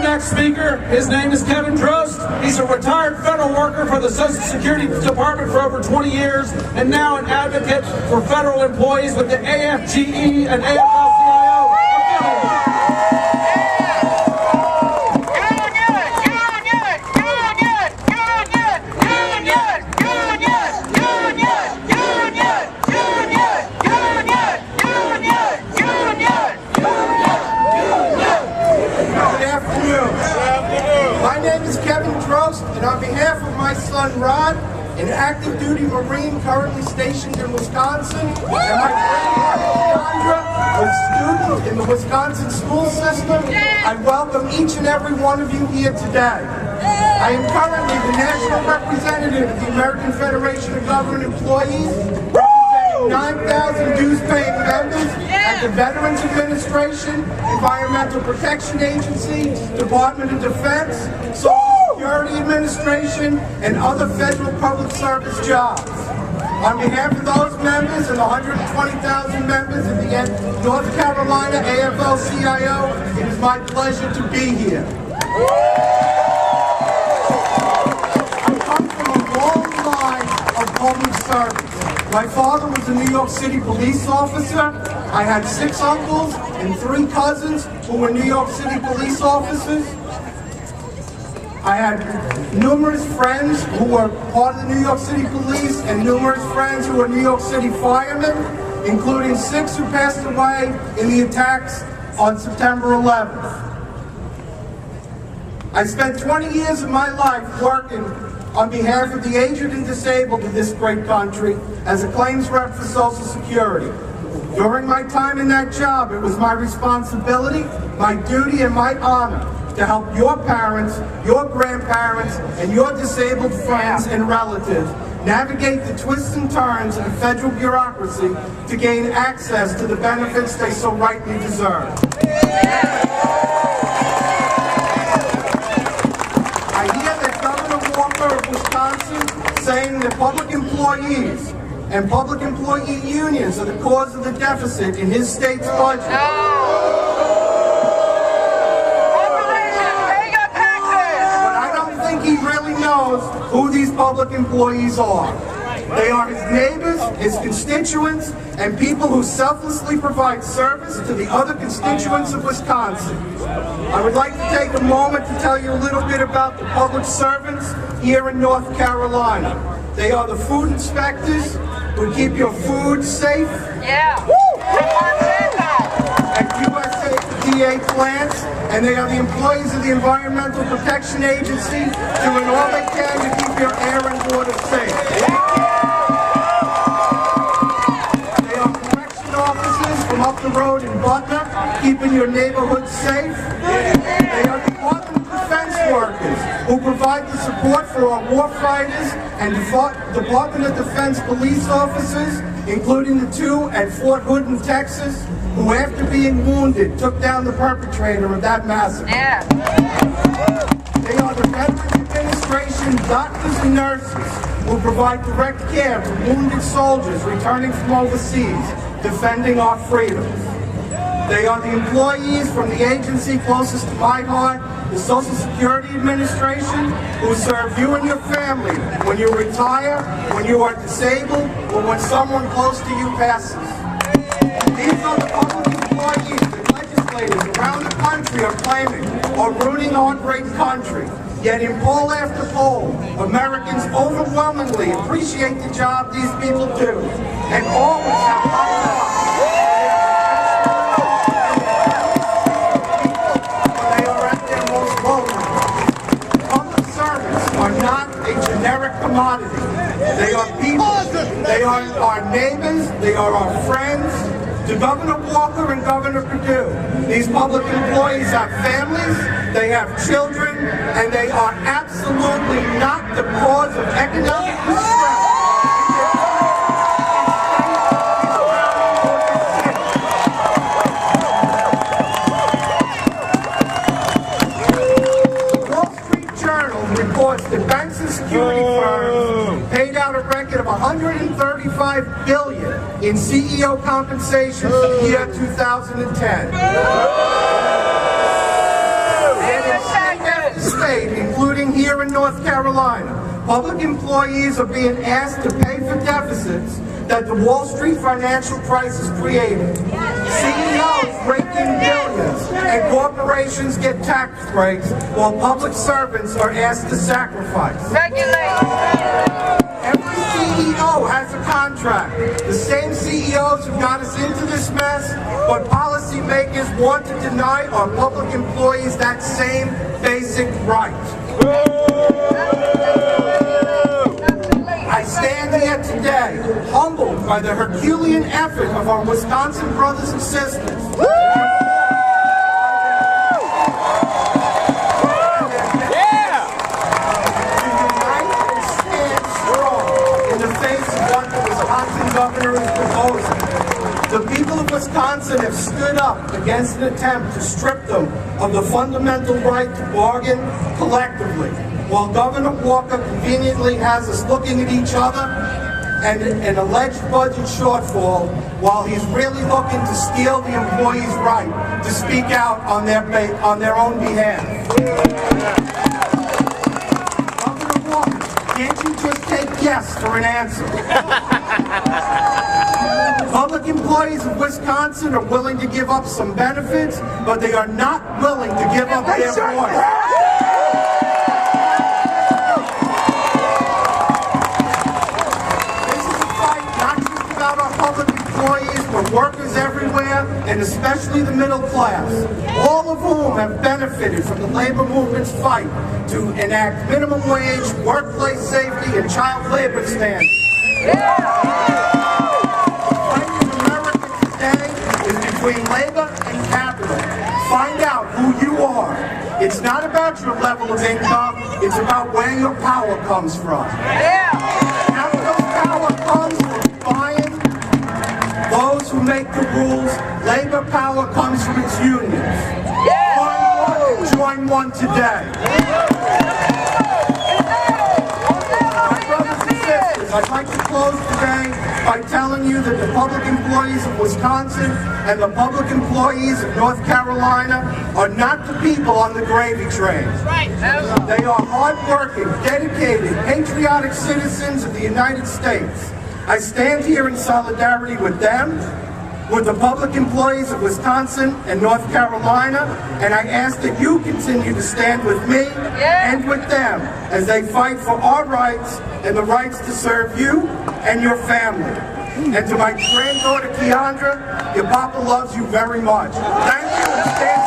next speaker. His name is Kevin Droste. He's a retired federal worker for the Social Security Department for over 20 years and now an advocate for federal employees with the AFGE and AFL-CIO affiliates. And on behalf of my son Rod, an active duty Marine currently stationed in Wisconsin, and my friend Sandra, a student in the Wisconsin school system, I welcome each and every one of you here today. I am currently the national representative of the American Federation of Government Employees, representing 9,000 dues-paying members at the Veterans Administration, Environmental Protection Agency, Department of Defense, Social Security Administration, and other federal public service jobs. On behalf of those members and the 120,000 members of the North Carolina AFL-CIO, it is my pleasure to be here. I come from a long line of public service. My father was a New York City police officer. I had 6 uncles and 3 cousins who were New York City police officers. I had numerous friends who were part of the New York City Police and numerous friends who were New York City firemen, including 6 who passed away in the attacks on September 11th. I spent 20 years of my life working on behalf of the aged and disabled of this great country as a claims rep for Social Security. During my time in that job, it was my responsibility, my duty, and my honor to help your parents, your grandparents, and your disabled friends and relatives navigate the twists and turns of federal bureaucracy to gain access to the benefits they so rightly deserve. I hear that Governor Walker of Wisconsin saying that public employees and public employee unions are the cause of the deficit in his state's budget. He really knows who these public employees are. They are his neighbors, his constituents, and people who selflessly provide service to the other constituents of Wisconsin. I would like to take a moment to tell you a little bit about the public servants here in North Carolina. They are the food inspectors who keep your food safe. Yeah. At USDA plants, and they are the employees of the Environmental Protection Agency doing all they can to keep your air and water safe. They are correction officers from up the road in Butler, keeping your neighborhood safe. They are Department of Defense workers who provide the support for our war fighters and Department of Defense police officers, including the 2 at Fort Hood in Texas, who after being wounded took down the perpetrator of that massacre. Yeah. They are the Veterans Administration doctors and nurses who provide direct care for wounded soldiers returning from overseas, defending our freedoms. They are the employees from the agency closest to my heart, the Social Security Administration, who serve you and your family when you retire, when you are disabled, or when someone close to you passes. These are the public employees that legislators around the country are claiming are ruining our great country. Yet in poll after poll, Americans overwhelmingly appreciate the job these people do and always have high thoughts. They are at their most vulnerable. Public servants are not a generic commodity. They are people. They are our neighbors. They are our friends. To Governor Walker and Governor Perdue, these public employees have families, they have children, and they are absolutely not the cause of economic distress. The Wall Street Journal reports that banks and security firms paid out a record of $135 billion in CEO compensation for the year 2010. And Carolina, public employees are being asked to pay for deficits that the Wall Street financial crisis created. CEOs rake in billions and corporations get tax breaks while public servants are asked to sacrifice. Every CEO has a contract. The same CEOs who got us into this mess, but policymakers want to deny our public employees that same basic right. I stand here today, humbled by the Herculean effort of our Wisconsin brothers and sisters. To unite and stand strong in the face of what the Wisconsin governor is proposing. The people of Wisconsin have stood up against an attempt to strip them of the fundamental right to bargain collectively, while Governor Walker conveniently has us looking at each other and an alleged budget shortfall, while he's really looking to steal the employees' right to speak out on their own behalf. Governor Walker, can't you just take yes for an answer? Public employees of Wisconsin are willing to give up some benefits, but they are not willing to give up their voice. For workers everywhere, and especially the middle class, all of whom have benefited from the labor movement's fight to enact minimum wage, workplace safety, and child labor standards. The fight in America today is between labor and capital. Find out who you are. It's not about your level of income, it's about where your power comes from. Capital's power comes from buying those who make the rules. Labor power comes from its unions. Join one today. My brothers and sisters, I'd like to close today by telling you that the public employees of Wisconsin and the public employees of North Carolina are not the people on the gravy train. They are hardworking, dedicated, patriotic citizens of the United States. I stand here in solidarity with them, with the public employees of Wisconsin and North Carolina, and I ask that you continue to stand with me and with them as they fight for our rights and the rights to serve you and your family. And to my granddaughter, Keandra, your papa loves you very much. Thank you, and stand